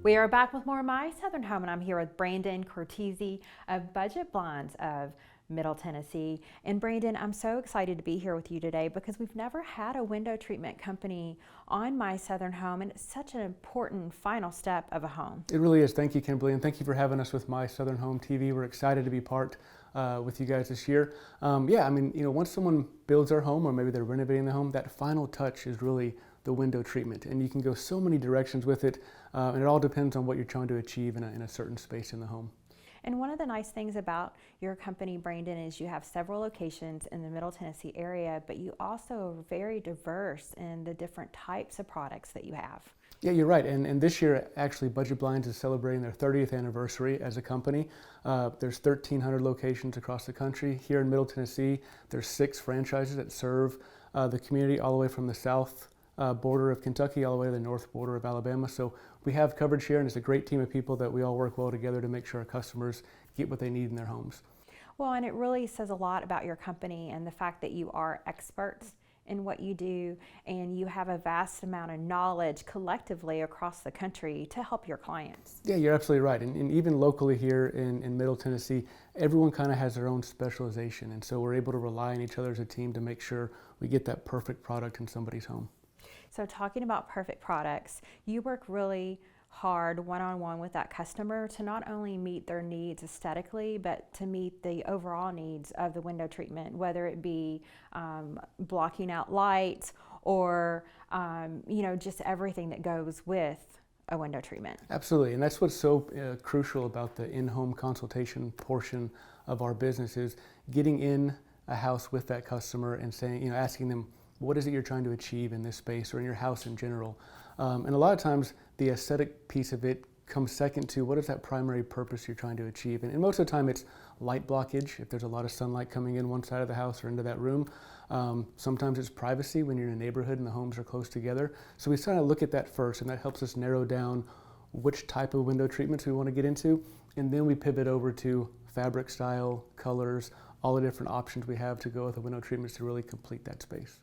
We are back with more of My Southern Home, and I'm here with Brandon Cortese of Budget Blinds of Middle Tennessee. And Brandon, I'm so excited to be here with you today because we've never had a window treatment company on My Southern Home, and it's such an important final step of a home. It really is. Thank you, Kimberly, and thank you for having us with My Southern Home TV. We're excited to be part with you guys this year. Once someone builds their home or maybe they're renovating the home, that final touch is really the window treatment, and you can go so many directions with it, and it all depends on what you're trying to achieve in a certain space in the home. And one of the nice things about your company, Brandon, is you have several locations in the Middle Tennessee area, but you also are very diverse in the different types of products that you have. Yeah, you're right. And this year, actually, Budget Blinds is celebrating their 30th anniversary as a company. There's 1,300 locations across the country. Here in Middle Tennessee, there's 6 franchises that serve the community all the way from the south border of Kentucky all the way to the north border of Alabama. So we have coverage here, and it's a great team of people that we all work well together to make sure our customers get what they need in their homes. Well, and it really says a lot about your company and the fact that you are experts in what you do, and you have a vast amount of knowledge collectively across the country to help your clients. Yeah, you're absolutely right. And even locally here in Middle Tennessee, everyone kind of has their own specialization, and so we're able to rely on each other as a team to make sure we get that perfect product in somebody's home. So talking about perfect products, you work really hard one-on-one with that customer to not only meet their needs aesthetically, but to meet the overall needs of the window treatment, whether it be blocking out light or just everything that goes with a window treatment. Absolutely, and that's what's so crucial about the in-home consultation portion of our business is getting in a house with that customer and saying, asking them, what is it you're trying to achieve in this space or in your house in general? And a lot of times the aesthetic piece of it comes second to what is that primary purpose you're trying to achieve. And most of the time it's light blockage, if there's a lot of sunlight coming in one side of the house or into that room. Sometimes it's privacy when you're in a neighborhood and the homes are close together. So we kind of look at that first, and that helps us narrow down which type of window treatments we want to get into. And then we pivot over to fabric style, colors, all the different options we have to go with the window treatments to really complete that space.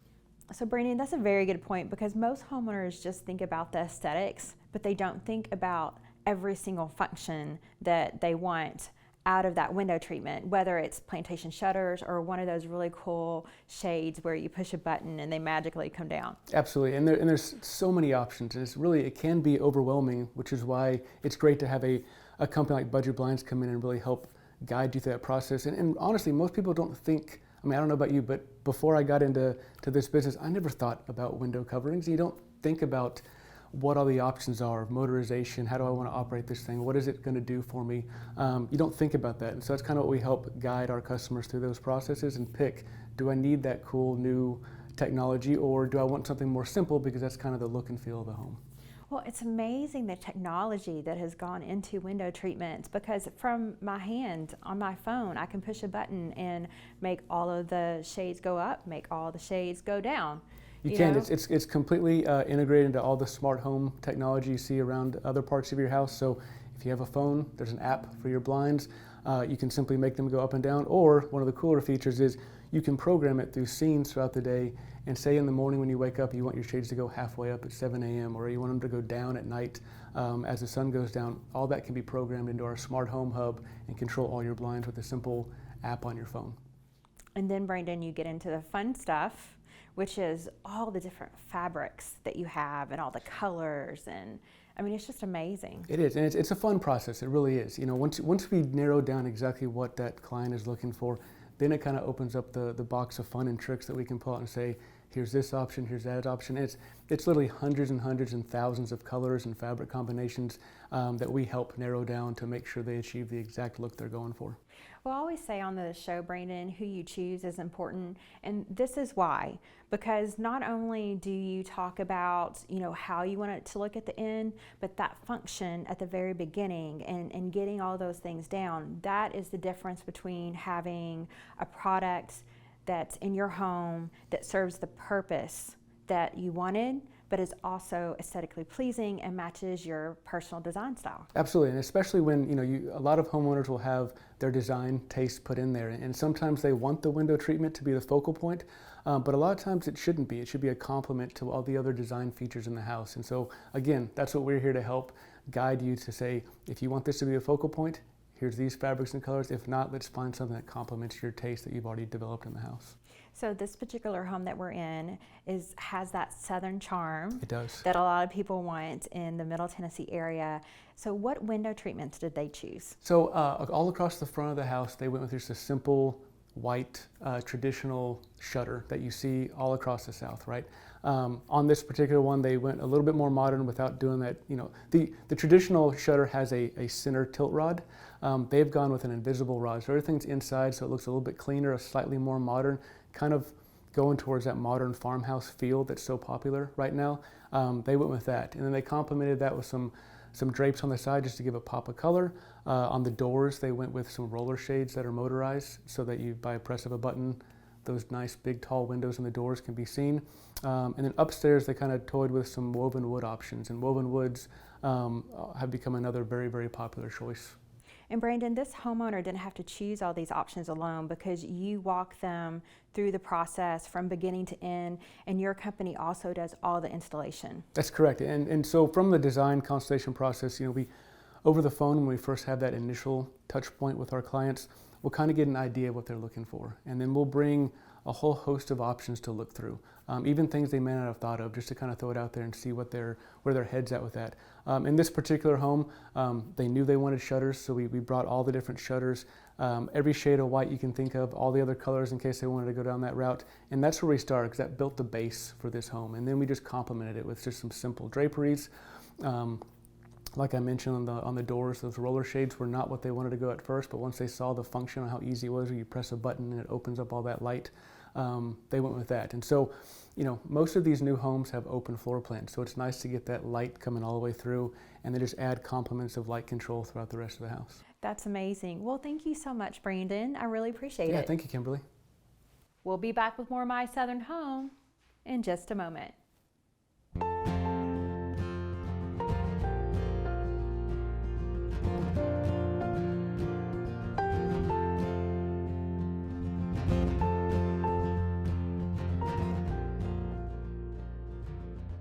So Brandon, that's a very good point, because most homeowners just think about the aesthetics, but they don't think about every single function that they want out of that window treatment, whether it's plantation shutters or one of those really cool shades where you push a button and they magically come down. Absolutely, and there's so many options, and it can be overwhelming, which is why it's great to have a company like Budget Blinds come in and really help guide you through that process. And honestly, most people don't think, I don't know about you, but before I got into this business, I never thought about window coverings. You don't think about what all the options are, motorization, how do I want to operate this thing, what is it going to do for me? You don't think about that. And so that's kind of what we help guide our customers through those processes and pick, do I need that cool new technology, or do I want something more simple because that's kind of the look and feel of the home? Well, it's amazing the technology that has gone into window treatments, because from my hand on my phone, I can push a button and make all of the shades go up, make all the shades go down. You can. It's completely integrated into all the smart home technology you see around other parts of your house. So if you have a phone, there's an app for your blinds. You can simply make them go up and down, or one of the cooler features is you can program it through scenes throughout the day, and say in the morning when you wake up you want your shades to go halfway up at 7 a.m. or you want them to go down at night as the sun goes down. All that can be programmed into our smart home hub and control all your blinds with a simple app on your phone. And then Brandon, you get into the fun stuff, which is all the different fabrics that you have and all the colors, and it's just amazing. It is, and it's a fun process. It really is. Once we narrow down exactly what that client is looking for, then it kind of opens up the box of fun and tricks that we can pull out and say, here's this option, here's that option. It's literally hundreds and thousands of colors and fabric combinations that we help narrow down to make sure they achieve the exact look they're going for. Well, I always say on the show, Brandon, who you choose is important, and this is why. Because not only do you talk about, how you want it to look at the end, but that function at the very beginning and getting all those things down, that is the difference between having a product that's in your home that serves the purpose that you wanted, but is also aesthetically pleasing and matches your personal design style. Absolutely, and especially when a lot of homeowners will have their design taste put in there, and sometimes they want the window treatment to be the focal point, but a lot of times it shouldn't be. It should be a complement to all the other design features in the house. And so again, that's what we're here to help guide you to say, if you want this to be a focal point, here's these fabrics and colors. If not, let's find something that complements your taste that you've already developed in the house. So this particular home that we're in has that southern charm. It does. That a lot of people want in the Middle Tennessee area. So what window treatments did they choose? So all across the front of the house, they went with just a simple white traditional shutter that you see all across the South, right? On this particular one, they went a little bit more modern without doing that. The traditional shutter has a center tilt rod. They've gone with an invisible rod, so everything's inside, so it looks a little bit cleaner, slightly more modern, kind of going towards that modern farmhouse feel that's so popular right now. They went with that, and then they complemented that with some drapes on the side just to give a pop of color. On the doors, they went with some roller shades that are motorized so that you, by a press of a button, those nice big tall windows in the doors can be seen. And then upstairs, they kind of toyed with some woven wood options, and woven woods have become another very, very popular choice. And Brandon, this homeowner didn't have to choose all these options alone because you walk them through the process from beginning to end, and your company also does all the installation. That's correct. And so from the design consultation process, we over the phone, when we first have that initial touch point with our clients, we'll kind of get an idea of what they're looking for, and then we'll bring a whole host of options to look through, even things they may not have thought of, just to kind of throw it out there and see where their head's at with that. In this particular home, they knew they wanted shutters, so we brought all the different shutters, every shade of white you can think of, all the other colors in case they wanted to go down that route. And that's where we started, because that built the base for this home. And then we just complemented it with just some simple draperies. Like I mentioned on the doors, those roller shades were not what they wanted to go at first, but once they saw the function of how easy it was, where you press a button and it opens up all that light, they went with that. And so, most of these new homes have open floor plans, so it's nice to get that light coming all the way through, and then just add complements of light control throughout the rest of the house. That's amazing. Well, thank you so much, Brandon. I really appreciate it. Yeah, thank you, Kimberly. We'll be back with more My Southern Home in just a moment.